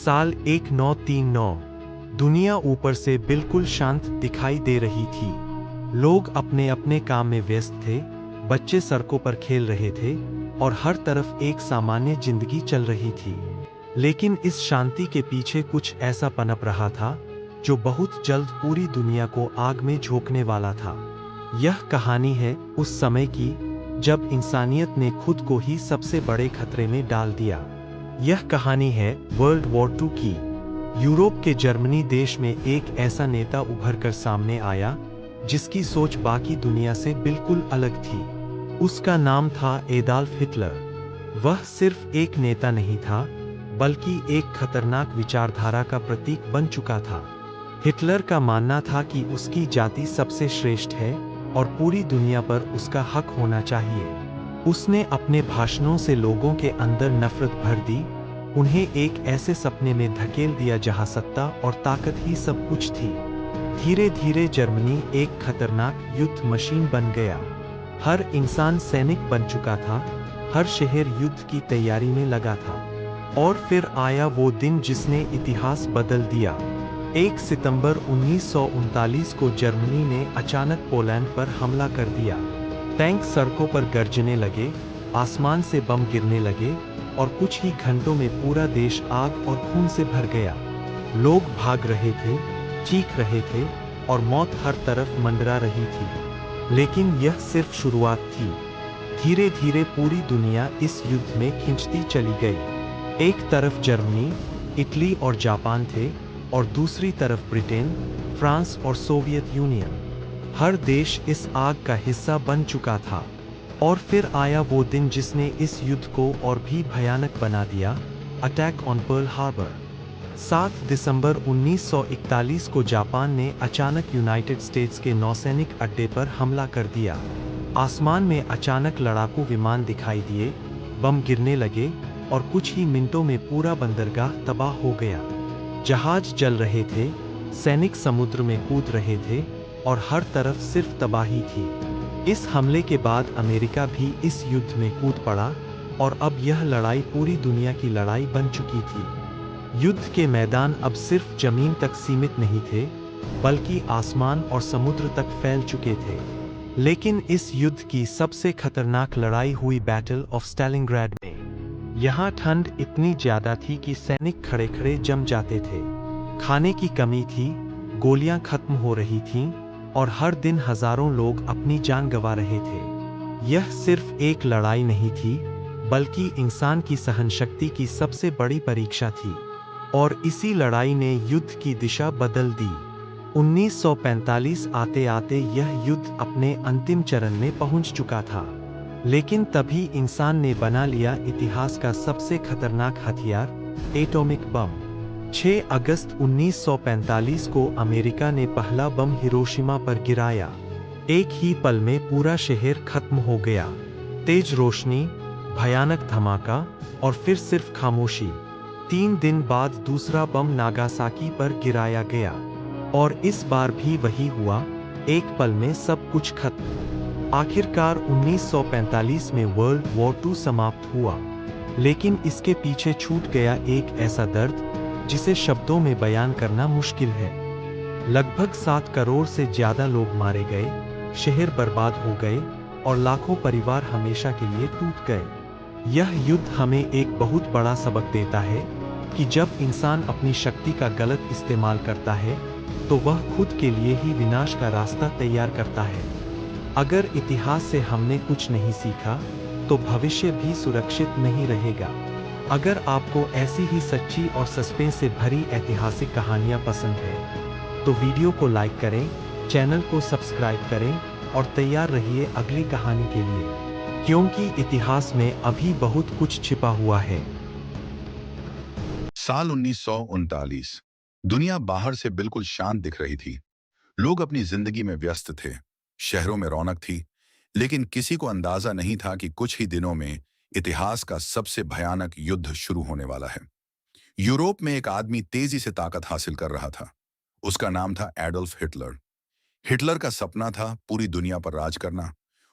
साल 1939। दुनिया ऊपर से बिल्कुल शांत दिखाई दे रही थी। लोग अपने अपने काम में व्यस्त थे, बच्चे सड़कों पर खेल रहे थे और हर तरफ एक सामान्य जिंदगी चल रही थी। लेकिन इस शांति के पीछे कुछ ऐसा पनप रहा था जो बहुत जल्द पूरी दुनिया को आग में झोंकने वाला था। यह कहानी है उस समय की जब इंसानियत ने खुद को ही सबसे बड़े खतरे में डाल दिया। यह कहानी है वर्ल्ड वॉर 2 की। यूरोप के जर्मनी देश में एक ऐसा नेता उभर कर सामने आया जिसकी सोच बाकी दुनिया से बिल्कुल अलग थी। उसका नाम था एडॉल्फ हिटलर। वह सिर्फ एक नेता नहीं था, बल्कि एक खतरनाक विचारधारा का प्रतीक बन चुका था। हिटलर का मानना था कि उसकी जाति सबसे श्रेष्ठ है और पूरी दुनिया पर उसका हक होना चाहिए। उसने अपने भाषणों से लोगों के अंदर नफरत भर दी, उन्हें एक ऐसे सपने में धकेल दिया जहां सत्ता और ताकत ही सब कुछ थी। धीरे धीरे जर्मनी एक खतरनाक युद्ध मशीन बन गया। हर इंसान सैनिक बन चुका था, हर शहर युद्ध की तैयारी में लगा था। और फिर आया वो दिन जिसने इतिहास बदल दिया। 1 सितंबर 1939 को जर्मनी ने अचानक पोलैंड पर हमला कर दिया। टैंक सड़कों पर गरजने लगे, आसमान से बम गिरने लगे और कुछ ही घंटों में पूरा देश आग और खून से भर गया। लोग भाग रहे थे, चीख रहे थे और मौत हर तरफ मंडरा रही थी। लेकिन यह सिर्फ शुरुआत थी। धीरे धीरे पूरी दुनिया इस युद्ध में खिंचती चली गई। एक तरफ जर्मनी, इटली और जापान थे और दूसरी तरफ ब्रिटेन, फ्रांस और सोवियत यूनियन। हर देश इस आग का हिस्सा बन चुका था। और फिर आया वो दिन जिसने इस युद्ध को और भी भयानक बना दिया, अटैक ऑन पर्ल हार्बर। 7 दिसंबर 1941 को जापान ने अचानक यूनाइटेड स्टेट्स के नौसैनिक अड्डे पर हमला कर दिया। आसमान में अचानक लड़ाकू विमान दिखाई दिए, बम गिरने लगे और कुछ ही मिनटों में पूरा बंदरगाह तबाह हो गया। जहाज जल रहे थे, सैनिक समुद्र में कूद रहे थे और हर तरफ सिर्फ तबाही थी। इस हमले के बाद अमेरिका भी इस युद्ध में कूद पड़ा और अब यह लड़ाई पूरी दुनिया की लड़ाई बन चुकी थी। युद्ध के मैदान अब सिर्फ जमीन तक सीमित नहीं थे, बल्कि आसमान और समुद्र तक फैल चुके थे। लेकिन इस युद्ध की सबसे खतरनाक लड़ाई हुई बैटल ऑफ स्टैलिनग्राड में। यहाँ ठंड इतनी ज्यादा थी कि सैनिक खड़े खड़े जम जाते थे। खाने की कमी थी, गोलियां खत्म हो रही थीं और हर दिन हजारों लोग अपनी जान गंवा रहे थे। यह सिर्फ एक लड़ाई नहीं थी, बल्कि इंसान की सहनशक्ति की सबसे बड़ी परीक्षा थी। और इसी लड़ाई ने युद्ध की दिशा बदल दी। 1945 आते आते यह युद्ध अपने अंतिम चरण में पहुंच चुका था। लेकिन तभी इंसान ने बना लिया इतिहास का सबसे खतरनाक हथियार, एटॉमिक बम। 6 अगस्त 1945 को अमेरिका ने पहला बम हिरोशिमा पर गिराया। एक ही पल में पूरा शहर खत्म हो गया। तेज रोशनी, भयानक धमाका और फिर सिर्फ खामोशी। 3 दिन बाद दूसरा बम नागासाकी पर गिराया गया। और इस बार भी वही हुआ, एक पल में सब कुछ खत्म। आखिरकार 1945 में वर्ल्ड वॉर 2 समाप्त हुआ। लेकिन इसके पीछे छूट गया एक ऐसा दर्द जिसे शब्दों में बयान करना मुश्किल है। लगभग 7 करोड़ से ज्यादा लोग मारे गए, शहर बर्बाद हो गए और लाखों परिवार हमेशा के लिए टूट गए। यह युद्ध हमें एक बहुत बड़ा सबक देता है कि जब इंसान अपनी शक्ति का गलत इस्तेमाल करता है, तो वह खुद के लिए ही विनाश का रास्ता तैयार करता है। अगर इतिहास से हमने कुछ नहीं सीखा, तो भविष्य भी सुरक्षित नहीं रहेगा। अगर आपको ऐसी ही सच्ची और सस्पेंस से भरी ऐतिहासिक कहानियां पसंद है, तो वीडियो को लाइक करें, चैनल को सब्सक्राइब करें और तैयार रहिए अगली कहानी के लिए, क्योंकि इतिहास में अभी बहुत कुछ छिपा हुआ है। साल 1939। दुनिया बाहर से बिल्कुल शांत दिख रही थी। लोग अपनी जिंदगी में व्यस्त थे, शहरों में रौनक थी, लेकिन किसी को अंदाजा नहीं था कि कुछ ही दिनों में इतिहास का सबसे भयानक युद्ध शुरू होने वाला है। यूरोप में एक आदमी तेजी से ताकत हासिल कर रहा था। उसका नाम था एडोल्फ हिटलर। हिटलर का सपना था पूरी दुनिया पर राज करना,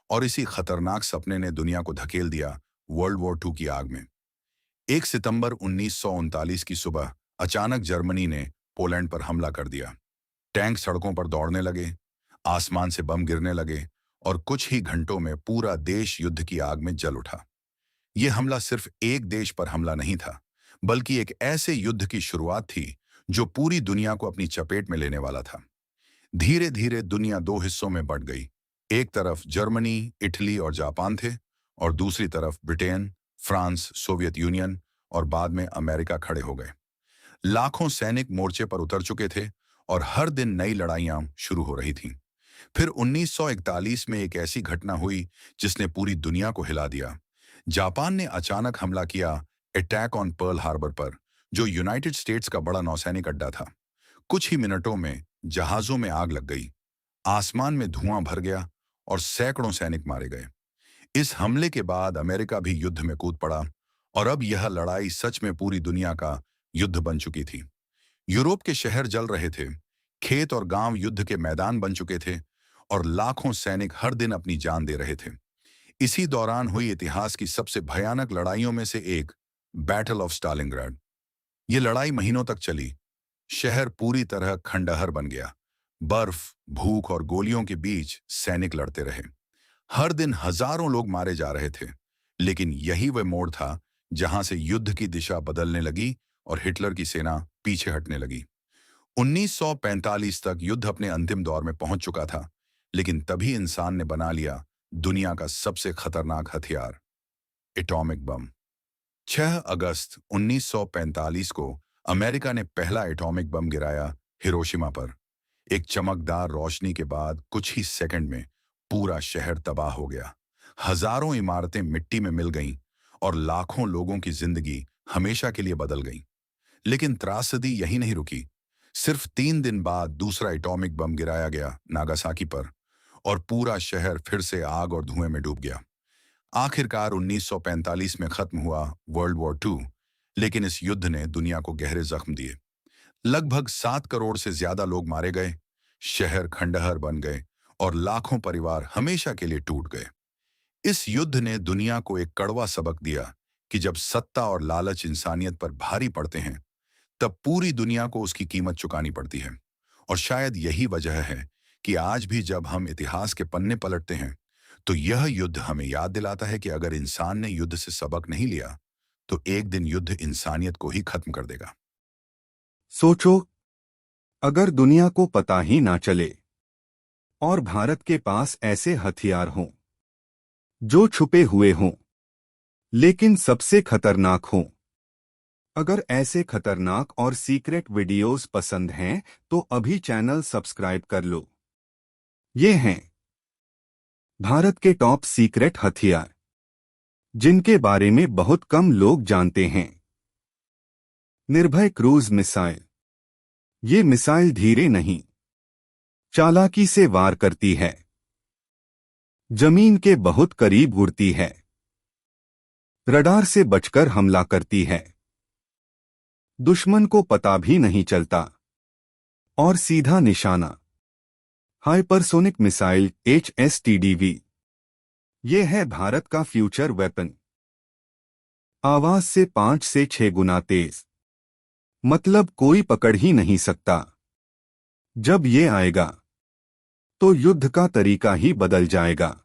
और इसी खतरनाक सपने ने दुनिया को धकेल दिया वर्ल्ड वॉर 2 की आग में। 1 सितंबर 1939 की सुबह अचानक जर्मनी ने पोलैंड पर हमला कर दिया। टैंक सड़कों पर दौड़ने लगे, आसमान से बम गिरने लगे और कुछ ही घंटों में पूरा देश युद्ध की आग में जल उठा। यह हमला सिर्फ एक देश पर हमला नहीं था, बल्कि एक ऐसे युद्ध की शुरुआत थी जो पूरी दुनिया को अपनी चपेट में लेने वाला था। धीरे धीरे दुनिया दो हिस्सों में बंट गई। एक तरफ जर्मनी, इटली और जापान थे और दूसरी तरफ ब्रिटेन, फ्रांस, सोवियत यूनियन और बाद में अमेरिका खड़े हो गए। लाखों सैनिक मोर्चे पर उतर चुके थे और हर दिन नई लड़ाइयां शुरू हो रही थीं। फिर 1941 में एक ऐसी घटना हुई जिसने पूरी दुनिया को हिला दिया। जापान ने अचानक हमला किया अटैक ऑन पर्ल हार्बर पर, जो यूनाइटेड स्टेट्स का बड़ा नौसैनिक अड्डा था। कुछ ही मिनटों में जहाजों में आग लग गई, आसमान में धुआं भर गया और सैकड़ों सैनिक मारे गए। इस हमले के बाद अमेरिका भी युद्ध में कूद पड़ा और अब यह लड़ाई सच में पूरी दुनिया का युद्ध बन चुकी थी। यूरोप के शहर जल रहे थे, खेत और गांव युद्ध के मैदान बन चुके थे और लाखों सैनिक हर दिन अपनी जान दे रहे थे। इसी दौरान हुई इतिहास की सबसे भयानक लड़ाइयों में से एक, बैटल ऑफ स्टालिनग्राड। ये लड़ाई महीनों तक चली। शहर पूरी तरह खंडहर बन गया। बर्फ, भूख और गोलियों के बीच सैनिक लड़ते रहे। हर दिन हजारों लोग मारे जा रहे थे, लेकिन यही वह मोड़ था जहां से युद्ध की दिशा बदलने लगी और हिटलर की सेना पीछे हटने लगी। 1945 तक युद्ध अपने अंतिम दौर में पहुंच चुका था, लेकिन तभी इंसान ने बना लिया दुनिया का सबसे खतरनाक हथियार, एटॉमिक बम। 6 अगस्त 1945 को अमेरिका ने पहला एटॉमिक बम गिराया हिरोशिमा पर। एक चमकदार रोशनी के बाद कुछ ही सेकंड में पूरा शहर तबाह हो गया। हजारों इमारतें मिट्टी में मिल गईं और लाखों लोगों की जिंदगी हमेशा के लिए बदल गई। लेकिन त्रासदी यही नहीं रुकी। सिर्फ 3 दिन बाद दूसरा एटॉमिक बम गिराया गया नागासाकी पर और पूरा शहर फिर से आग और धुएं में डूब गया। आखिरकार 1945 में खत्म हुआ वर्ल्ड वॉर 2, लेकिन इस युद्ध ने दुनिया को गहरे जख्म दिए। लगभग 7 करोड़ से ज्यादा लोग मारे गए, शहर खंडहर बन गए और लाखों परिवार हमेशा के लिए टूट गए। इस युद्ध ने दुनिया को एक कड़वा सबक दिया कि जब सत्ता और लालच इंसानियत पर भारी पड़ते हैं, तब पूरी दुनिया को उसकी कीमत चुकानी पड़ती है। और शायद यही वजह है कि आज भी जब हम इतिहास के पन्ने पलटते हैं, तो यह युद्ध हमें याद दिलाता है कि अगर इंसान ने युद्ध से सबक नहीं लिया, तो एक दिन युद्ध इंसानियत को ही खत्म कर देगा। सोचो, अगर दुनिया को पता ही ना चले और भारत के पास ऐसे हथियार हों जो छुपे हुए हों लेकिन सबसे खतरनाक हों। अगर ऐसे खतरनाक और सीक्रेट वीडियोस पसंद हैं तो अभी चैनल सब्सक्राइब कर लो। ये हैं भारत के टॉप सीक्रेट हथियार, जिनके बारे में बहुत कम लोग जानते हैं। निर्भय क्रूज मिसाइल। ये मिसाइल धीरे नहीं, चालाकी से वार करती है, जमीन के बहुत करीब उड़ती है, रडार से बचकर हमला करती है, दुश्मन को पता भी नहीं चलता और सीधा निशाना। Hypersonic missile HSTDV। ये है भारत का फ्यूचर वेपन। आवाज से 5 से 6 गुना तेज, मतलब कोई पकड़ ही नहीं सकता। जब ये आएगा तो युद्ध का तरीका ही बदल जाएगा।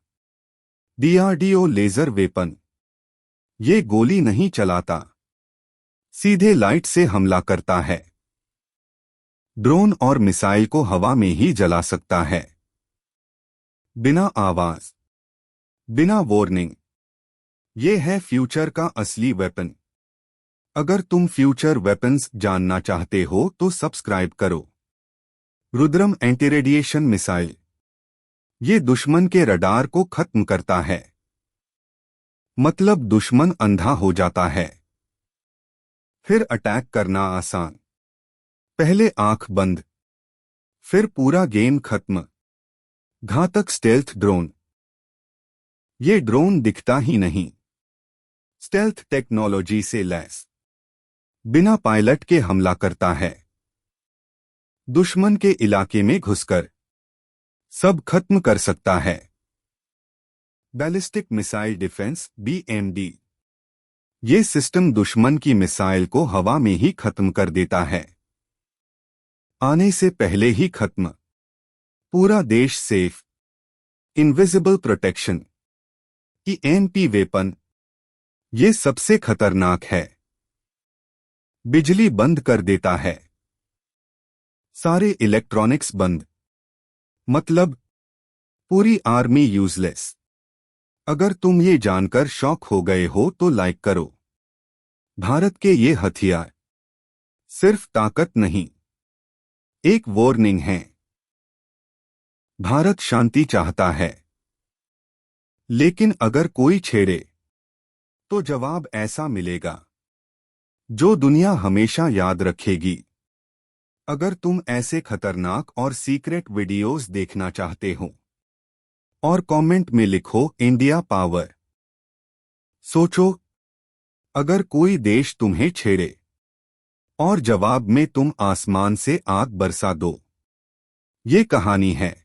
DRDO laser weapon. ये गोली नहीं चलाता, सीधे लाइट से हमला करता है। ड्रोन और मिसाइल को हवा में ही जला सकता है, बिना आवाज, बिना वार्निंग। ये है फ्यूचर का असली वेपन। अगर तुम फ्यूचर वेपन्स जानना चाहते हो तो सब्सक्राइब करो। Rudram anti radiation missile. ये दुश्मन के रडार को खत्म करता है, मतलब दुश्मन अंधा हो जाता है। फिर अटैक करना आसान। पहले आंख बंद, फिर पूरा गेम खत्म। घातक स्टेल्थ ड्रोन। ये ड्रोन दिखता ही नहीं, स्टेल्थ टेक्नोलॉजी से लैस, बिना पायलट के हमला करता है। दुश्मन के इलाके में घुसकर सब खत्म कर सकता है। Ballistic missile defence BMD। ये सिस्टम दुश्मन की मिसाइल को हवा में ही खत्म कर देता है, आने से पहले ही खत्म। पूरा देश safe. Invisible protection. EMP weapon. ये सबसे खतरनाक है। बिजली बंद कर देता है, सारे इलेक्ट्रॉनिक्स बंद। मतलब पूरी आर्मी यूजलेस। अगर तुम ये जानकर शॉक हो गए हो तो लाइक करो। भारत के ये हथियार सिर्फ ताकत नहीं, एक वार्निंग है। भारत शांति चाहता है, लेकिन अगर कोई छेड़े तो जवाब ऐसा मिलेगा जो दुनिया हमेशा याद रखेगी। अगर तुम ऐसे खतरनाक और सीक्रेट वीडियोस देखना चाहते हो और कमेंट में लिखो इंडिया पावर। सोचो, अगर कोई देश तुम्हें छेड़े और जवाब में तुम आसमान से आग बरसा दो। ये कहानी है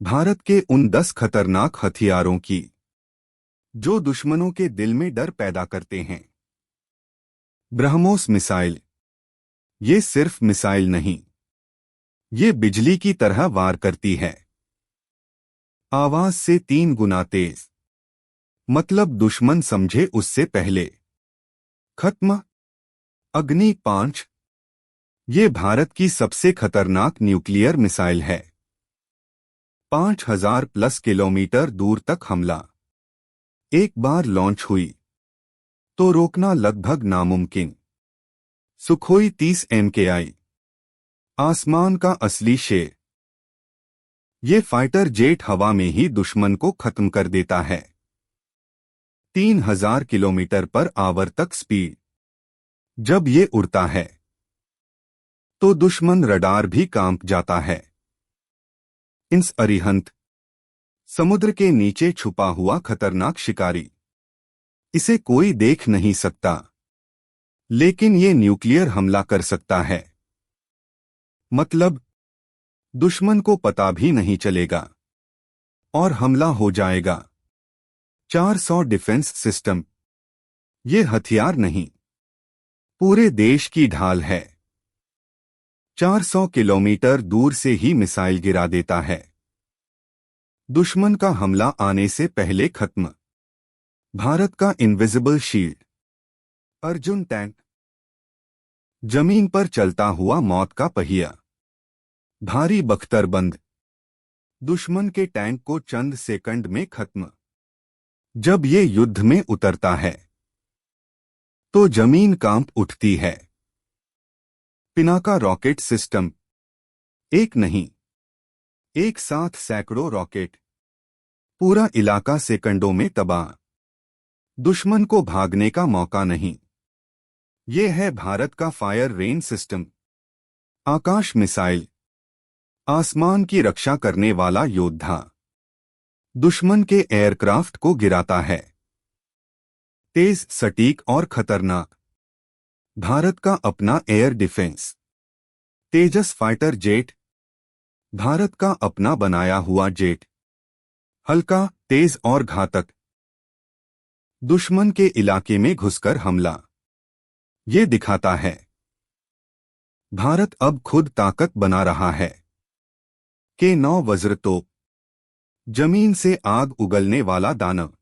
भारत के उन 10 खतरनाक हथियारों की जो दुश्मनों के दिल में डर पैदा करते हैं। ब्रह्मोस मिसाइल। ये सिर्फ मिसाइल नहीं, ये बिजली की तरह वार करती है, आवाज से 3 गुना तेज। मतलब दुश्मन समझे उससे पहले खत्म। अग्नि 5। ये भारत की सबसे खतरनाक न्यूक्लियर मिसाइल है। 5000 प्लस किलोमीटर दूर तक हमला। एक बार लॉन्च हुई तो रोकना लगभग नामुमकिन। Sukhoi 30 MKI। आसमान का असली शेर। ये फाइटर जेट हवा में ही दुश्मन को खत्म कर देता है। 3000 किलोमीटर पर आवर तक स्पीड। जब ये उड़ता है तो दुश्मन रडार भी कांप जाता है। इंस अरिहंत। समुद्र के नीचे छुपा हुआ खतरनाक शिकारी। इसे कोई देख नहीं सकता, लेकिन ये न्यूक्लियर हमला कर सकता है। मतलब दुश्मन को पता भी नहीं चलेगा और हमला हो जाएगा। 400 डिफेंस सिस्टम। ये हथियार नहीं, पूरे देश की ढाल है। 400 किलोमीटर दूर से ही मिसाइल गिरा देता है। दुश्मन का हमला आने से पहले खत्म। भारत का इनविजिबल शील्ड। अर्जुन टैंक। जमीन पर चलता हुआ मौत का पहिया। भारी बख्तरबंद। दुश्मन के टैंक को चंद सेकंड में खत्म। जब ये युद्ध में उतरता है तो जमीन कांप उठती है। Pinaka rocket system. एक नहीं, एक साथ सैकड़ों रॉकेट। पूरा इलाका सेकंडों में तबाह। दुश्मन को भागने का मौका नहीं। ये है भारत का फायर रेन सिस्टम। आकाश मिसाइल। आसमान की रक्षा करने वाला योद्धा। दुश्मन के एयरक्राफ्ट को गिराता है। तेज, सटीक और खतरनाक। भारत का अपना एयर डिफेंस। तेजस फाइटर जेट। भारत का अपना बनाया हुआ जेट। हल्का, तेज और घातक। दुश्मन के इलाके में घुसकर हमला। ये दिखाता है भारत अब खुद ताकत बना रहा है। K9 वज्रतोप। जमीन से आग उगलने वाला दानव।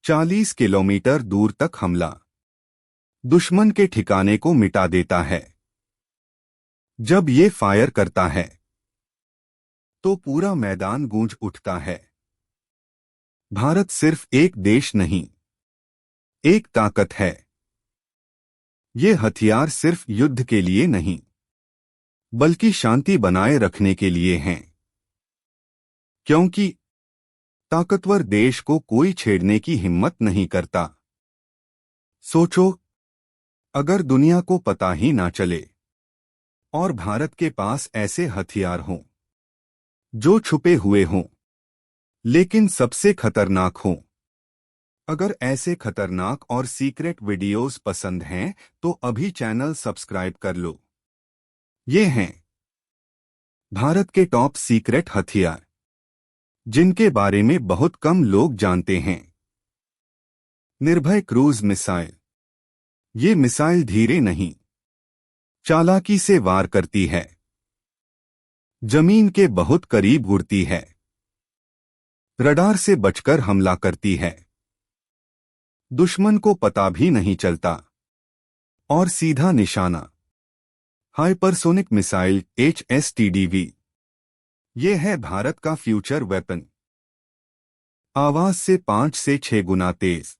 40 किलोमीटर दूर तक हमला। दुश्मन के ठिकाने को मिटा देता है। जब ये फायर करता है तो पूरा मैदान गूंज उठता है। भारत सिर्फ एक देश नहीं, एक ताकत है। ये हथियार सिर्फ युद्ध के लिए नहीं, बल्कि शांति बनाए रखने के लिए हैं। क्योंकि ताकतवर देश को कोई छेड़ने की हिम्मत नहीं करता। सोचो, अगर दुनिया को पता ही ना चले और भारत के पास ऐसे हथियार हों जो छुपे हुए हों लेकिन सबसे खतरनाक हों। अगर ऐसे खतरनाक और सीक्रेट वीडियोस पसंद हैं तो अभी चैनल सब्सक्राइब कर लो। ये हैं भारत के टॉप सीक्रेट हथियार जिनके बारे में बहुत कम लोग जानते हैं। निर्भय क्रूज मिसाइल। ये मिसाइल धीरे नहीं, चालाकी से वार करती है, जमीन के बहुत करीब उड़ती है, रडार से बचकर हमला करती है, दुश्मन को पता भी नहीं चलता, और सीधा निशाना। Hypersonic missile HSTDV। ये है भारत का फ्यूचर वेपन। आवाज से 5 से 6 गुना तेज,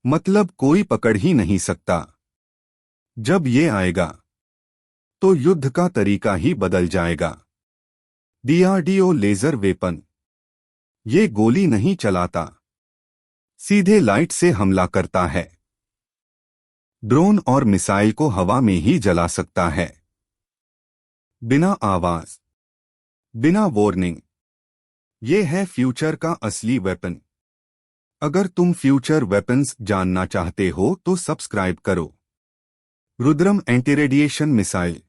मतलब कोई पकड़ ही नहीं सकता। जब ये आएगा तो युद्ध का तरीका ही बदल जाएगा। DRDO laser weapon. ये गोली नहीं चलाता, सीधे लाइट से हमला करता है। ड्रोन और मिसाइल को हवा में ही जला सकता है, बिना आवाज, बिना वार्निंग। ये है फ्यूचर का असली वेपन। अगर तुम फ्यूचर वेपन्स जानना चाहते हो तो सब्सक्राइब करो। Rudram anti radiation missile.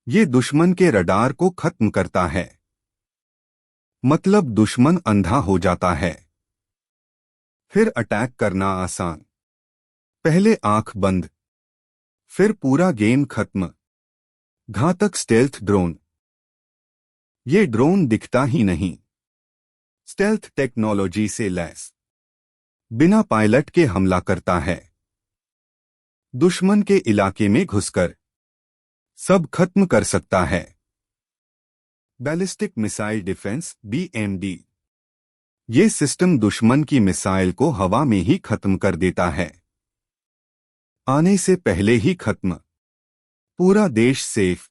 ये दुश्मन के रडार को खत्म करता है, मतलब दुश्मन अंधा हो जाता है। फिर अटैक करना आसान। पहले आंख बंद, फिर पूरा गेम खत्म। घातक स्टेल्थ ड्रोन। ये ड्रोन दिखता ही नहीं, स्टेल्थ टेक्नोलॉजी से लैस, बिना पायलट के हमला करता है। दुश्मन के इलाके में घुसकर सब खत्म कर सकता है। Ballistic missile defence BMD। ये सिस्टम दुश्मन की मिसाइल को हवा में ही खत्म कर देता है, आने से पहले ही खत्म। पूरा देश safe.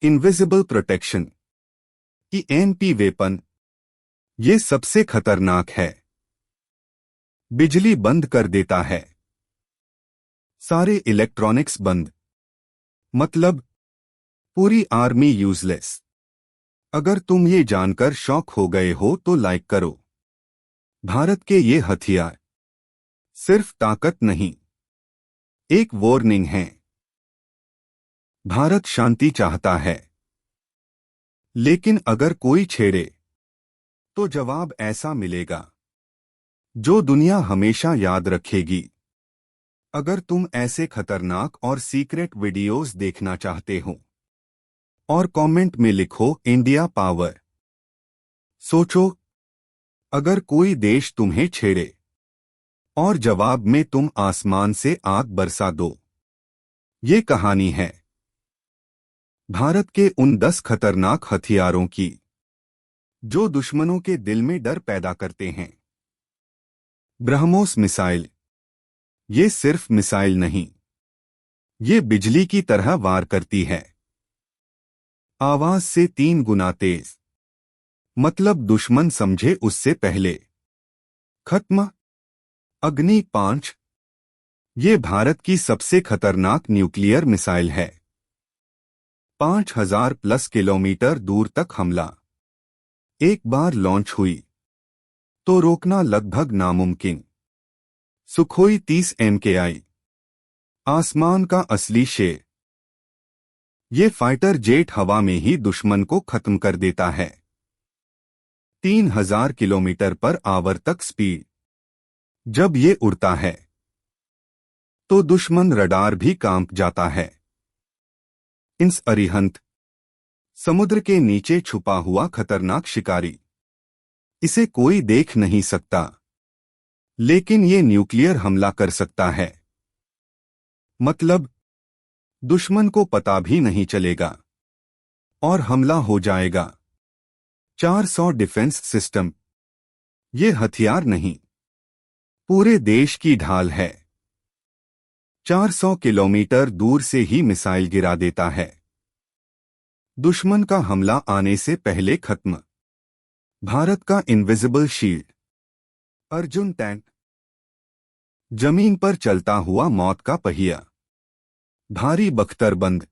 Invisible protection. EMP weapon. ये सबसे खतरनाक है, बिजली बंद कर देता है, सारे इलेक्ट्रॉनिक्स बंद, मतलब पूरी आर्मी यूजलेस। अगर तुम ये जानकर शॉक हो गए हो तो लाइक करो। भारत के ये हथियार सिर्फ ताकत नहीं, एक वार्निंग है। भारत शांति चाहता है, लेकिन अगर कोई छेड़े तो जवाब ऐसा मिलेगा जो दुनिया हमेशा याद रखेगी। अगर तुम ऐसे खतरनाक और सीक्रेट वीडियोस देखना चाहते हो और कमेंट में लिखो इंडिया पावर। सोचो, अगर कोई देश तुम्हें छेड़े और जवाब में तुम आसमान से आग बरसा दो। ये कहानी है भारत के उन 10 खतरनाक हथियारों की जो दुश्मनों के दिल में डर पैदा करते हैं। ब्रह्मोस मिसाइल। ये सिर्फ मिसाइल नहीं, ये बिजली की तरह वार करती है, आवाज से 3 गुना तेज, मतलब दुश्मन समझे उससे पहले खत्म। अग्नि 5। ये भारत की सबसे खतरनाक न्यूक्लियर मिसाइल है। 5000 प्लस किलोमीटर दूर तक हमला। एक बार लॉन्च हुई तो रोकना लगभग नामुमकिन। Sukhoi 30 MKI। आसमान का असली शेर। ये फाइटर जेट हवा में ही दुश्मन को खत्म कर देता है। 3000 किलोमीटर पर आवर तक स्पीड। जब ये उड़ता है तो दुश्मन रडार भी कांप जाता है। इंस अरिहंत। समुद्र के नीचे छुपा हुआ खतरनाक शिकारी। इसे कोई देख नहीं सकता, लेकिन ये न्यूक्लियर हमला कर सकता है, मतलब दुश्मन को पता भी नहीं चलेगा और हमला हो जाएगा। 400 डिफेंस सिस्टम। ये हथियार नहीं, पूरे देश की ढाल है। 400 किलोमीटर दूर से ही मिसाइल गिरा देता है, दुश्मन का हमला आने से पहले खत्म। भारत का इनविजिबल शील्ड। अर्जुन टैंक। जमीन पर चलता हुआ मौत का पहिया, भारी बख्तरबंद,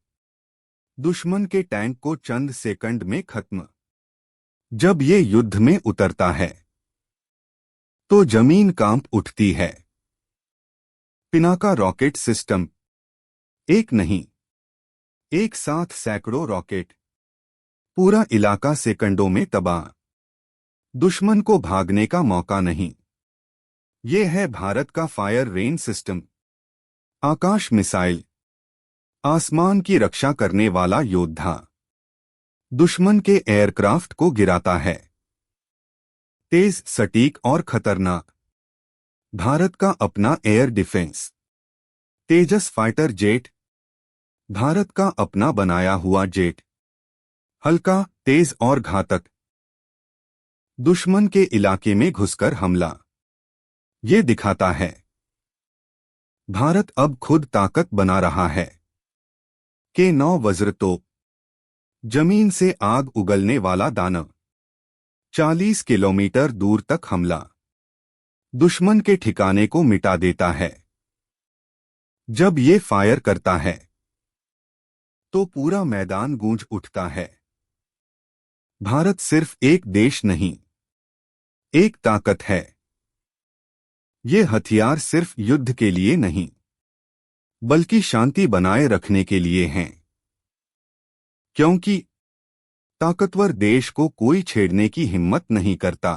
दुश्मन के टैंक को चंद सेकंड में खत्म। जब ये युद्ध में उतरता है तो जमीन कांप उठती है। Pinaka rocket system. एक नहीं, एक साथ सैकड़ों रॉकेट, पूरा इलाका सेकंडों में तबाह। दुश्मन को भागने का मौका नहीं। ये है भारत का फायर रेन सिस्टम। आकाश मिसाइल, आसमान की रक्षा करने वाला योद्धा, दुश्मन के एयरक्राफ्ट को गिराता है। तेज, सटीक और खतरनाक, भारत का अपना एयर डिफेंस। तेजस फाइटर जेट, भारत का अपना बनाया हुआ जेट। हल्का, तेज और घातक, दुश्मन के इलाके में घुसकर हमला। ये दिखाता है भारत अब खुद ताकत बना रहा है। K9 वज्रतोप, जमीन से आग उगलने वाला दानव, 40 किलोमीटर दूर तक हमला, दुश्मन के ठिकाने को मिटा देता है। जब ये फायर करता है तो पूरा मैदान गूंज उठता है। भारत सिर्फ एक देश नहीं, एक ताकत है। ये हथियार सिर्फ युद्ध के लिए नहीं, बल्कि शांति बनाए रखने के लिए हैं। क्योंकि ताकतवर देश को कोई छेड़ने की हिम्मत नहीं करता।